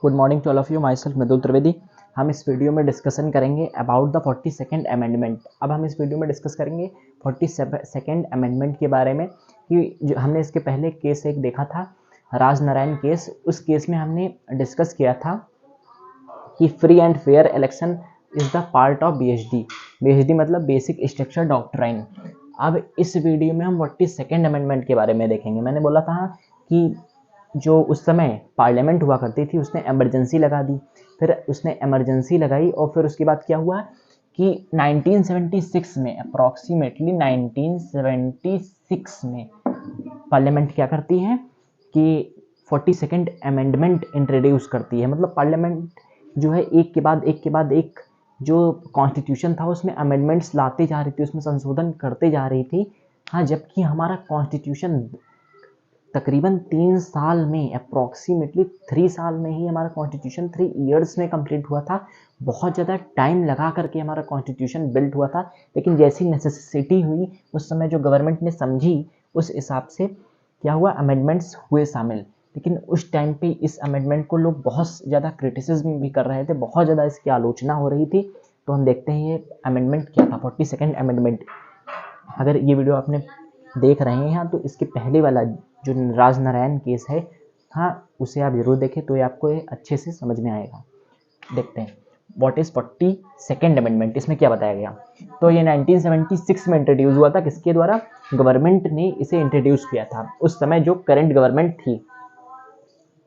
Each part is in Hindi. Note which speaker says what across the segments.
Speaker 1: Good morning to all of you. Myself Mridul Trivedi. हम इस वीडियो में डिस्कशन करेंगे अबाउट द 42nd अमेंडमेंट। अब हम इस वीडियो में डिस्कस करेंगे 42nd अमेंडमेंट के बारे में कि जो हमने इसके पहले केस एक देखा था, राजनारायण केस। उस केस में हमने डिस्कस किया था कि free and fair election is the part of BSD। BSD मतलब बेसिक स्ट्रक्चर डॉक्ट्राइन। अब इस वीडियो में हम 42nd अमेंडमेंट के बारे में देखेंगे। मैंने बोला था कि जो उस समय पार्लियामेंट हुआ करती थी उसने इमरजेंसी लगा दी, फिर उसने इमरजेंसी लगाई और फिर उसके बाद क्या हुआ कि 1976 में, अप्रॉक्सीमेटली 1976 में पार्लियामेंट क्या करती है कि 42nd अमेंडमेंट इंट्रोड्यूस करती है। मतलब पार्लियामेंट जो है एक के बाद एक जो कॉन्स्टिट्यूशन था उसमें अमेंडमेंट्स लाते जा रही थी, उसमें संशोधन करते जा रही थी। हाँ, जबकि हमारा कॉन्स्टिट्यूशन तकरीबन 3 साल में, अप्रॉक्सीमेटली 3 साल में ही हमारा कॉन्स्टिट्यूशन 3 इयर्स में कंप्लीट हुआ था। बहुत ज़्यादा टाइम लगा करके हमारा कॉन्स्टिट्यूशन बिल्ड हुआ था। लेकिन जैसी नेसेसिटी हुई उस समय जो गवर्नमेंट ने समझी उस हिसाब से क्या हुआ, अमेंडमेंट्स हुए शामिल। लेकिन उस टाइम पे इस अमेंडमेंट को लोग बहुत ज़्यादा क्रिटिसिज्म भी कर रहे थे, बहुत ज़्यादा इसकी आलोचना हो रही थी। तो हम देखते हैं ये अमेंडमेंट क्या था, 42nd अमेंडमेंट। अगर ये वीडियो आपने देख रहे हैं तो इसके पहले वाला जो राजनारायण केस है, हाँ, उसे आप जरूर देखें तो ये आपको अच्छे से समझ में आएगा। देखते हैं व्हाट इज 42nd अमेंडमेंट, इसमें क्या बताया गया। तो ये 1976 में इंट्रोड्यूस हुआ था। किसके द्वारा? गवर्नमेंट ने इसे इंट्रोड्यूस किया था। उस समय जो करंट गवर्नमेंट थी,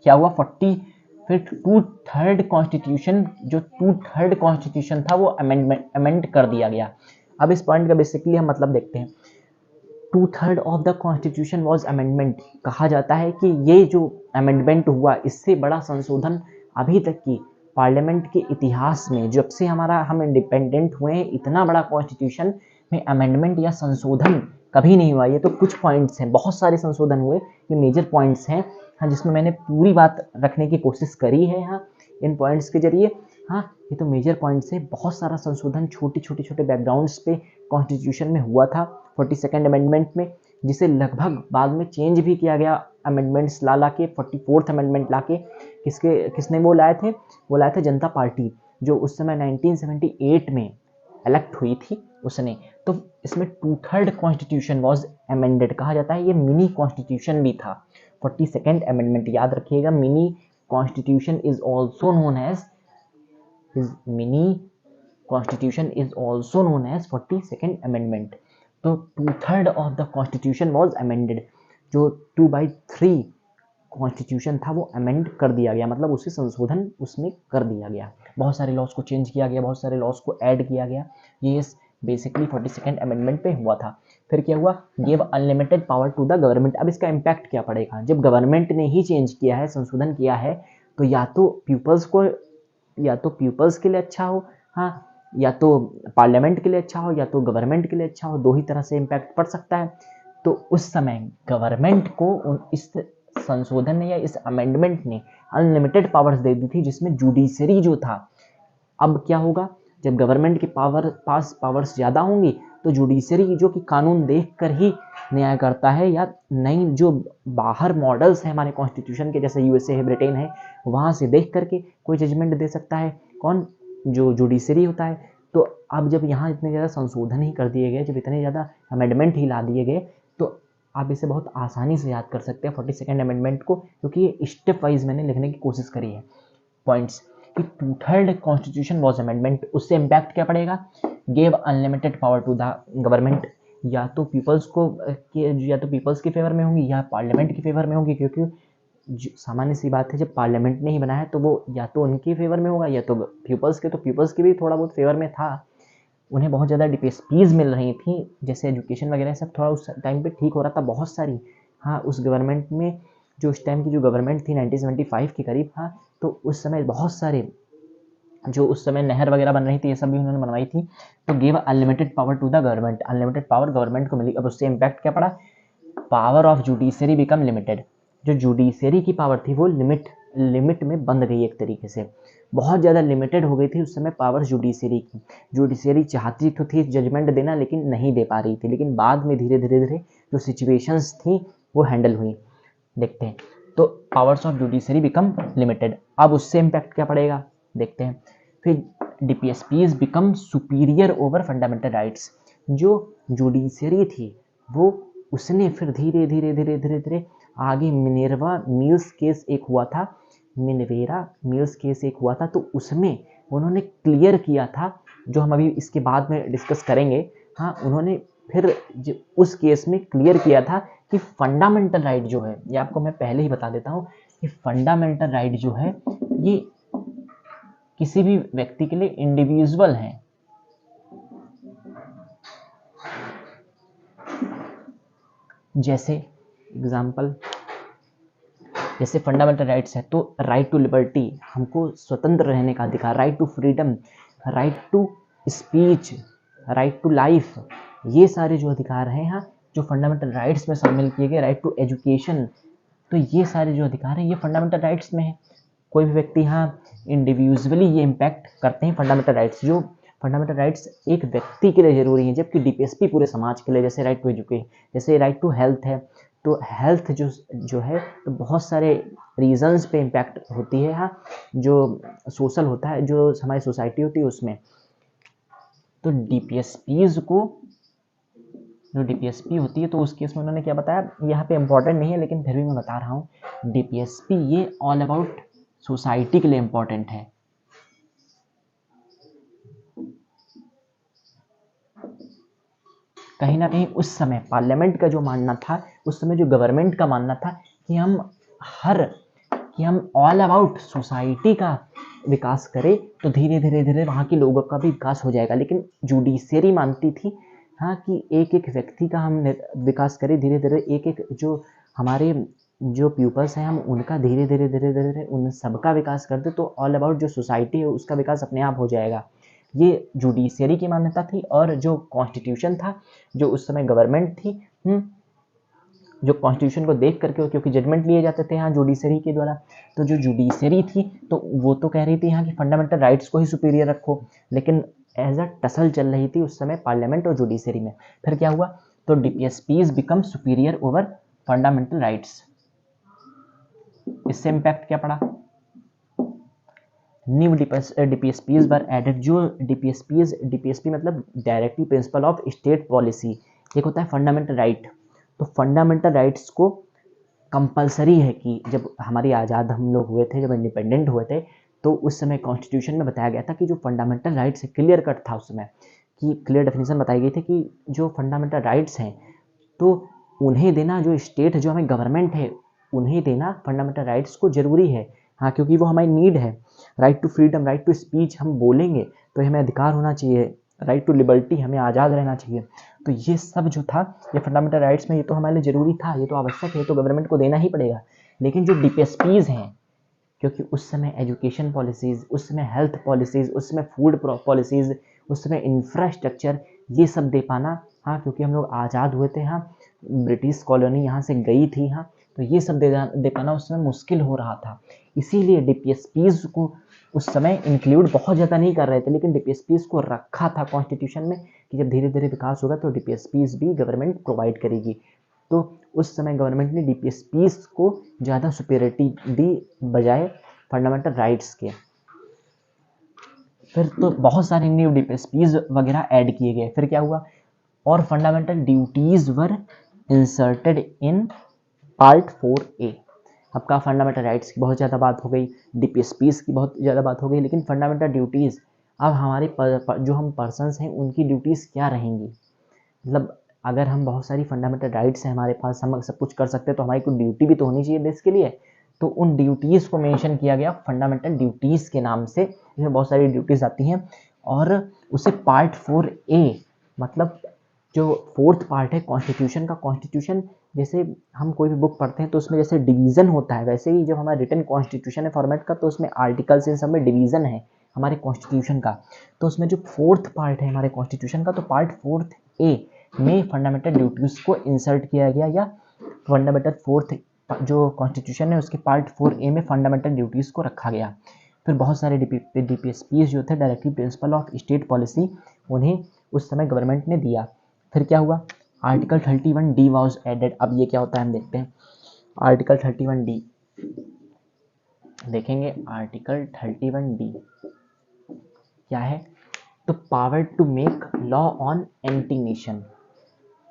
Speaker 1: क्या हुआ, 40 फिर 2/3 कॉन्स्टिट्यूशन, जो 2/3 कॉन्स्टिट्यूशन था वो अमेंड कर दिया गया। अब इस पॉइंट का बेसिकली हम मतलब देखते हैं। 2/3 of the constitution was amendment. कहा जाता है कि ये जो अमेंडमेंट हुआ इससे बड़ा संशोधन अभी तक की पार्लियामेंट के इतिहास में, जब से हम इंडिपेंडेंट हुए हैं, इतना बड़ा कॉन्स्टिट्यूशन में अमेंडमेंट या संशोधन कभी नहीं हुआ। ये तो कुछ पॉइंट्स हैं, बहुत सारे संशोधन हुए, ये मेजर पॉइंट्स हैं। हाँ, जिसमें मैंने पूरी बात रखने की कोशिश करी है हाँ इन पॉइंट्स के जरिए। हाँ, ये तो मेजर पॉइंट्स है। बहुत सारा संशोधन छोटे बैकग्राउंड्स पे कॉन्स्टिट्यूशन में हुआ था 42nd अमेंडमेंट में, जिसे लगभग बाद में चेंज भी किया गया अमेंडमेंट्स ला के। 44th अमेंडमेंट ला के किसने वो लाए थे? वो लाए थे जनता पार्टी, जो उस समय 1978 में इलेक्ट हुई थी उसने। तो इसमें 2/3 कॉन्स्टिट्यूशन वॉज अमेंडेड। कहा जाता है ये मिनी कॉन्स्टिट्यूशन भी था 42nd अमेंडमेंट। याद रखिएगा, mini constitution is also known as Constitution is also known as 42nd Amendment। तो 2/3 of the constitution was amended. जो 2/3 कॉन्स्टिट्यूशन था वो अमेंड कर दिया गया, मतलब उसे संशोधन उसमें कर दिया गया। बहुत सारे लॉज को चेंज किया गया, बहुत सारे लॉज को ऐड किया गया। ये बेसिकली 42nd अमेंडमेंट पे हुआ था। फिर क्या हुआ, give unlimited power to the government. अब इसका इम्पैक्ट क्या पड़ेगा? जब गवर्नमेंट ने ही चेंज किया है, संशोधन किया है, तो या तो पीपल्स के लिए अच्छा हो, हाँ, या तो पार्लियामेंट के लिए अच्छा हो, या तो गवर्नमेंट के लिए अच्छा हो। दो ही तरह से इम्पैक्ट पड़ सकता है। तो उस समय गवर्नमेंट को इस संशोधन ने या इस अमेंडमेंट ने अनलिमिटेड पावर्स दे दी थी, जिसमें जुडिशरी जो था। अब क्या होगा, जब गवर्नमेंट के पास पावर्स ज़्यादा होंगी तो जुडिशरी जो कि कानून देख कर ही न्याय करता है, या नई जो बाहर मॉडल्स हैं हमारे कॉन्स्टिट्यूशन के, जैसे USA है, ब्रिटेन है, वहाँ से देख करके कोई जजमेंट दे सकता है। कौन? जो जुडिशरी होता है। तो अब जब यहाँ इतने ज़्यादा संशोधन ही कर दिए गए, जब इतने ज़्यादा अमेंडमेंट ही ला दिए गए, तो आप इसे बहुत आसानी से याद कर सकते हैं 42nd अमेंडमेंट को, क्योंकि ये स्टेप वाइज मैंने लिखने की कोशिश करी है पॉइंट्स कि 2/3 कॉन्स्टिट्यूशन वॉज अमेंडमेंट। उससे इम्पैक्ट क्या पड़ेगा? Gave unlimited power to the government. या तो पीपल्स के फेवर में होंगी या पार्लियामेंट के फेवर में होंगी, क्योंकि सामान्य सी बात है, जब पार्लियामेंट ने ही बनाया तो वो या तो उनके फेवर में होगा या तो पीपल्स के। तो पीपल्स के भी थोड़ा बहुत फेवर में था। उन्हें बहुत ज़्यादा डिपेस्पीज मिल रही थी, जैसे एजुकेशन वगैरह सब थोड़ा उस टाइम पे ठीक हो रहा था बहुत सारी। हाँ, उस गवर्नमेंट में जो उस टाइम की जो गवर्नमेंट थी 1975 के करीब, हाँ, तो उस समय बहुत सारे जो उस समय नहर वगैरह बन रही थी, ये सब भी उन्होंने बनवाई थी। तो give unlimited power to the government. Unlimited power government को मिली। अब उससे इम्पैक्ट क्या पड़ा? Power of judiciary become limited. जो जुडिशरी की पावर थी वो लिमिट में बंद गई एक तरीके से। बहुत ज़्यादा लिमिटेड हो गई थी उस समय पावर जुडिशरी की। जुडिशरी चाहती तो थी जजमेंट देना, लेकिन नहीं दे पा रही थी। लेकिन बाद में धीरे धीरे जो सिचुएशंस थी वो हैंडल हुई। देखते हैं। तो powers of judiciary become limited. अब उससे इम्पैक्ट क्या पड़ेगा देखते हैं। फिर DPSPs become superior over fundamental rights. जो जुडिशरी थी वो उसने फिर धीरे धीरे धीरे धीरे धीरे आगे मिनर्वा मिल्स केस एक हुआ था, मिनवेरा मिल्स केस एक हुआ था, तो उसमें उन्होंने क्लियर किया था, जो हम अभी इसके बाद में डिस्कस करेंगे। हाँ, उन्होंने फिर उस केस में क्लियर किया था कि फंडामेंटल राइट जो है, ये आपको मैं पहले ही बता देता हूँ कि फंडामेंटल राइट जो है ये किसी भी व्यक्ति के लिए इंडिविजुअल है। जैसे एग्जाम्पल, जैसे फंडामेंटल राइट्स है तो राइट टू लिबर्टी, हमको स्वतंत्र रहने का अधिकार, right to freedom, right to speech, right to life, ये सारे जो अधिकार हैं यहाँ जो फंडामेंटल राइट्स में शामिल किए गए, राइट टू एजुकेशन, तो ये सारे जो अधिकार हैं ये फंडामेंटल राइट्स में है। कोई भी व्यक्ति यहाँ इंडिविजुअली ये इम्पैक्ट करते हैं फंडामेंटल राइट्स। जो फंडामेंटल राइट्स एक व्यक्ति के लिए जरूरी हैं, जबकि डीपीएसपी पूरे समाज के लिए, जैसे राइट टू एजुकेशन, जैसे राइट टू हेल्थ है, तो हेल्थ जो है तो बहुत सारे रीजंस पे इम्पैक्ट होती है यहाँ, जो सोशल होता है, जो हमारी सोसाइटी होती है उसमें। तो डीपीएसपीज को, जो डीपीएसपी होती है तो उस केस में उन्होंने क्या बताया, यहाँ पे इम्पोर्टेंट नहीं है लेकिन फिर भी मैं बता रहा हूँ, डीपीएसपी ये ऑल अबाउट सोसाइटी के लिए इम्पोर्टेंट है। कहीं ना कहीं उस समय पार्लियामेंट का जो मानना था, उस समय जो गवर्नमेंट का मानना था कि हम ऑल अबाउट सोसाइटी का विकास करें तो धीरे धीरे धीरे वहाँ के लोगों का भी विकास हो जाएगा। लेकिन जुडिशरी मानती थी हाँ कि एक एक व्यक्ति का हम विकास करें धीरे धीरे, एक एक जो हमारे जो पीपल्स हैं हम उनका धीरे धीरे धीरे धीरे उन सबका विकास कर दे तो ऑल अबाउट जो सोसाइटी है उसका विकास अपने आप हो जाएगा। ये जुडिशरी की मान्यता थी। और जो कॉन्स्टिट्यूशन था, जो उस समय गवर्नमेंट थी, जो कॉन्स्टिट्यूशन को देख करके, क्योंकि जजमेंट लिए जाते थे यहाँ जुडिशरी के द्वारा, तो जो जुडिशरी थी तो वो तो कह रही थी यहाँ कि फंडामेंटल राइट्स को ही सुपीरियर रखो, लेकिन एज अ टसल चल रही थी उस समय पार्लियामेंट और जुडिशरी में। फिर क्या हुआ, तो DPSPs become superior over fundamental rights. इससे इम्पैक्ट क्या पड़ा, न्यू डीपीएसपीज वर एडेड। जो डीपीएसपी मतलब directive principle of state policy, एक होता है फंडामेंटल राइट। तो फंडामेंटल राइट्स को कंपलसरी है कि जब हमारी आज़ाद हम लोग हुए थे, जब इंडिपेंडेंट हुए थे, तो उस समय कॉन्स्टिट्यूशन में बताया गया था कि जो फंडामेंटल राइट्स है, क्लियर कट था उस समय कि क्लियर डेफिनेशन बताई गई थी कि जो फंडामेंटल राइट्स हैं तो उन्हें देना, जो स्टेट जो हमें गवर्नमेंट है उन्हें देना फंडामेंटल राइट्स को ज़रूरी है। हाँ, क्योंकि वो हमारी नीड है। Right to freedom, right to speech, हम बोलेंगे तो हमें अधिकार होना चाहिए। राइट टू लिबर्टी, हमें आज़ाद रहना चाहिए। तो ये सब जो था ये फंडामेंटल राइट्स में, ये तो हमारे लिए ज़रूरी था, ये तो आवश्यक है, तो गवर्नमेंट को देना ही पड़ेगा। लेकिन जो डीपीएसपीज हैं, क्योंकि उस समय एजुकेशन पॉलिसीज़, उस समय हेल्थ पॉलिसीज़, उस समय फूड पॉलिसीज़, उस समय इंफ्रास्ट्रक्चर, ये सब दे पाना, हाँ क्योंकि हम लोग आज़ाद हुए थे, हाँ ब्रिटिश कॉलोनी यहाँ से गई थी, हाँ तो ये सब दे पाना उस समय मुश्किल हो रहा था। इसीलिए डीपीएसपीज को उस समय इंक्लूड बहुत ज़्यादा नहीं कर रहे थे, लेकिन डीपीएसपीज को रखा था कॉन्स्टिट्यूशन में कि जब धीरे धीरे विकास होगा तो डीपीएसपीज भी गवर्नमेंट प्रोवाइड करेगी। तो उस समय गवर्नमेंट ने डीपीएसपीज को ज़्यादा सुपीरियरिटी दी बजाय फंडामेंटल राइट्स के। फिर तो बहुत सारे न्यू डीपीएसपीज वगैरह ऐड किए गए। फिर क्या हुआ, और fundamental duties were inserted in part 4A। आपका फंडामेंटल राइट्स की बहुत ज़्यादा बात हो गई, डीपीएसपीज की बहुत ज़्यादा बात हो गई, लेकिन फंडामेंटल ड्यूटीज़, अब हमारे जो हम पर्सन्स हैं उनकी ड्यूटीज़ क्या रहेंगी। मतलब अगर हम बहुत सारी फंडामेंटल राइट्स हैं हमारे पास, हम सब कुछ कर सकते हैं, तो हमारी कोई ड्यूटी भी तो होनी चाहिए देश के लिए। तो उन ड्यूटीज़ को मेंशन किया गया फंडामेंटल ड्यूटीज़ के नाम से, जिसमें बहुत सारी ड्यूटीज़ आती हैं। और उसे पार्ट 4A, मतलब जो फोर्थ पार्ट है कॉन्स्टिट्यूशन का, कॉन्स्टिट्यूशन जैसे हम कोई भी बुक पढ़ते हैं तो उसमें जैसे डिवीज़न होता है, वैसे ही जब हमारा रिटन कॉन्स्टिट्यूशन है फॉर्मेट का, तो उसमें आर्टिकल्स इन सब में डिवीज़न है हमारे कॉन्स्टिट्यूशन का। तो उसमें जो फोर्थ पार्ट है हमारे कॉन्स्टिट्यूशन का, तो पार्ट 4A में फंडामेंटल ड्यूटीज़ को इंसर्ट किया गया, या फंडामेंटल फोर्थ जो कॉन्स्टिट्यूशन है उसके पार्ट 4A में फंडामेंटल ड्यूटीज़ को रखा गया। फिर बहुत सारे डीपीएसपीज जो थे, directive principle of state policy, उन्हें उस समय गवर्नमेंट ने दिया। फिर क्या हुआ, आर्टिकल 31D वॉज एडेड। अब ये क्या होता है हम देखते हैं। आर्टिकल 31D, देखेंगे आर्टिकल 31D क्या है, तो power to make law on anti nation.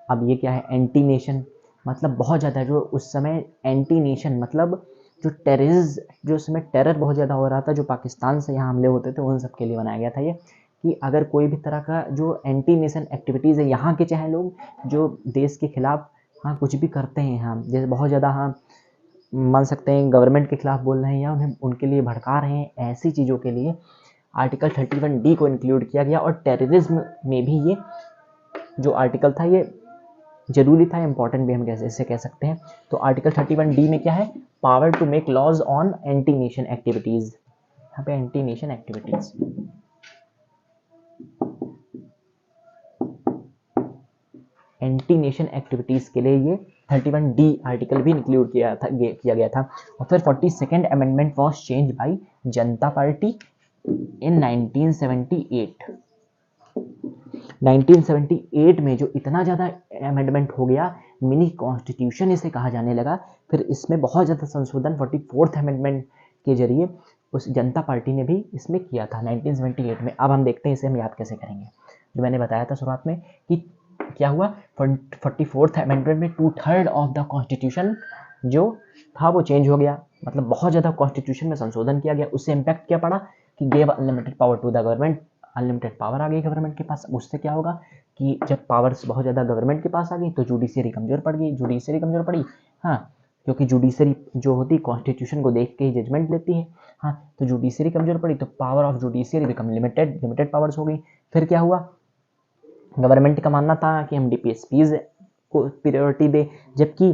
Speaker 1: अब ये क्या है, एंटी नेशन मतलब बहुत ज़्यादा जो उस समय एंटी नेशन मतलब जो टेररिज्म, जो उस समय टेरर बहुत ज़्यादा हो रहा था, जो पाकिस्तान से यहाँ हमले होते थे, उन सब के लिए बनाया गया था ये, कि अगर कोई भी तरह का जो एंटी नेशन एक्टिविटीज़ है यहाँ के, चाहे लोग जो देश के खिलाफ हाँ कुछ भी करते हैं, हाँ जैसे बहुत ज़्यादा हाँ मान सकते हैं गवर्नमेंट के खिलाफ बोल रहे हैं या उन्हें उनके लिए भड़का रहे हैं, ऐसी चीज़ों के लिए आर्टिकल 31D को इंक्लूड किया गया। और टेररिज्म में भी ये जो आर्टिकल था ये जरूरी था, इंपॉर्टेंट भी हम कैसे इसे कह सकते हैं। तो आर्टिकल 31D में क्या है, power to make laws on anti nation activities, यहाँ पे anti nation activities, anti nation activities के लिए ये 31D आर्टिकल भी इंक्लूड किया गया था। और फिर 42nd amendment was change bye Janata party इन 1978। 1978 में जो इतना ज़्यादा अमेंडमेंट हो गया, मिनी कॉन्स्टिट्यूशन इसे कहा जाने लगा। फिर इसमें बहुत ज़्यादा संशोधन 44th अमेंडमेंट के जरिए उस जनता पार्टी ने भी इसमें किया था 1978 में। अब हम देखते हैं इसे हम याद कैसे करेंगे। जो मैंने बताया था शुरुआत में कि क्या हुआ, 44th अमेंडमेंट में 2/3 ऑफ द कॉन्स्टिट्यूशन जो था वो चेंज हो गया, मतलब बहुत ज़्यादा कॉन्स्टिट्यूशन में संशोधन किया गया। उससे इम्पैक्ट क्या पड़ा कि gave unlimited power to the government, unlimited power आ गई गवर्नमेंट के पास। उससे क्या होगा कि जब पावर्स बहुत ज़्यादा गवर्नमेंट के पास आ गई तो जुडिशरी कमज़ोर पड़ गई, जुडिशरी कमज़ोर पड़ी, हाँ क्योंकि जुडिशरी जो होती कॉन्स्टिट्यूशन को देख के ही जजमेंट लेती है, हाँ तो जुडिशरी कमज़ोर पड़ी तो power of judiciary become limited powers हो गई। फिर क्या हुआ, गवर्नमेंट का मानना था कि हम डीपीएसपीज को प्रायोरिटी दे, जबकि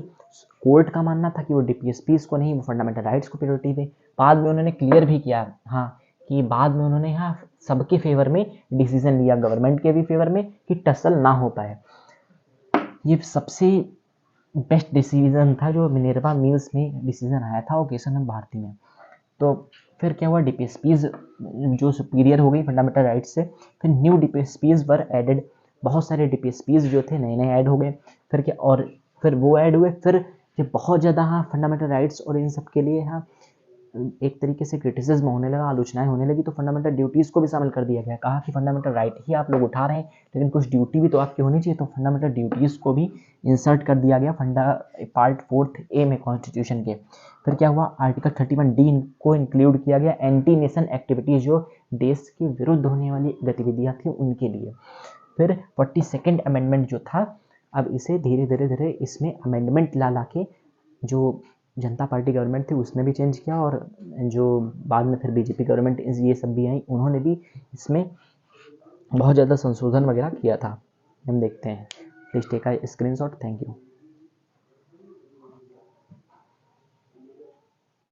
Speaker 1: कोर्ट का मानना था कि वो डीपीएसपीज को नहीं, वो फंडामेंटल राइट्स को प्रायोरिटी दे। बाद में उन्होंने क्लियर भी किया, हाँ कि बाद में उन्होंने यहाँ सबके फेवर में डिसीजन लिया, गवर्नमेंट के भी फेवर में, कि टसल ना हो पाए। ये सबसे बेस्ट डिसीजन था जो मिनर्वा मिल्स में डिसीजन आया था ओकेशन भारती में। तो फिर क्या हुआ, डीपीएसपीज जो सुपीरियर हो गई फंडामेंटल राइट्स से, फिर न्यू डीपीएसपीज वर एडेड, बहुत सारे डीपीएसपीज जो थे नए नए ऐड हो गए। फिर क्या, और फिर वो ऐड हुए, फिर जब बहुत ज़्यादा हाँ फंडामेंटल राइट्स और इन सब के लिए हाँ एक तरीके से क्रिटिसिज्म होने लगा, आलोचनाएं होने लगी, तो फंडामेंटल ड्यूटीज़ को भी शामिल कर दिया गया। कहा कि फंडामेंटल राइट ही आप लोग उठा रहे हैं लेकिन कुछ ड्यूटी भी तो आपकी होनी चाहिए, तो फंडामेंटल ड्यूटीज़ को भी इंसर्ट कर दिया गया पार्ट 4A में कॉन्स्टिट्यूशन के। फिर क्या हुआ, आर्टिकल 31D को इंक्लूड किया गया एंटी नेशन एक्टिविटीज़, जो देश के विरुद्ध होने वाली गतिविधियाँ थी उनके लिए। फिर 42nd अमेंडमेंट जो था, अब इसे धीरे धीरे इसमें अमेंडमेंट ला के जो जनता पार्टी गवर्नमेंट थी उसने भी चेंज किया, और जो बाद में फिर बीजेपी गवर्नमेंट ये सब भी आई, उन्होंने भी इसमें बहुत ज़्यादा संशोधन वगैरह किया था। हम देखते हैं, please take a screenshot, thank you.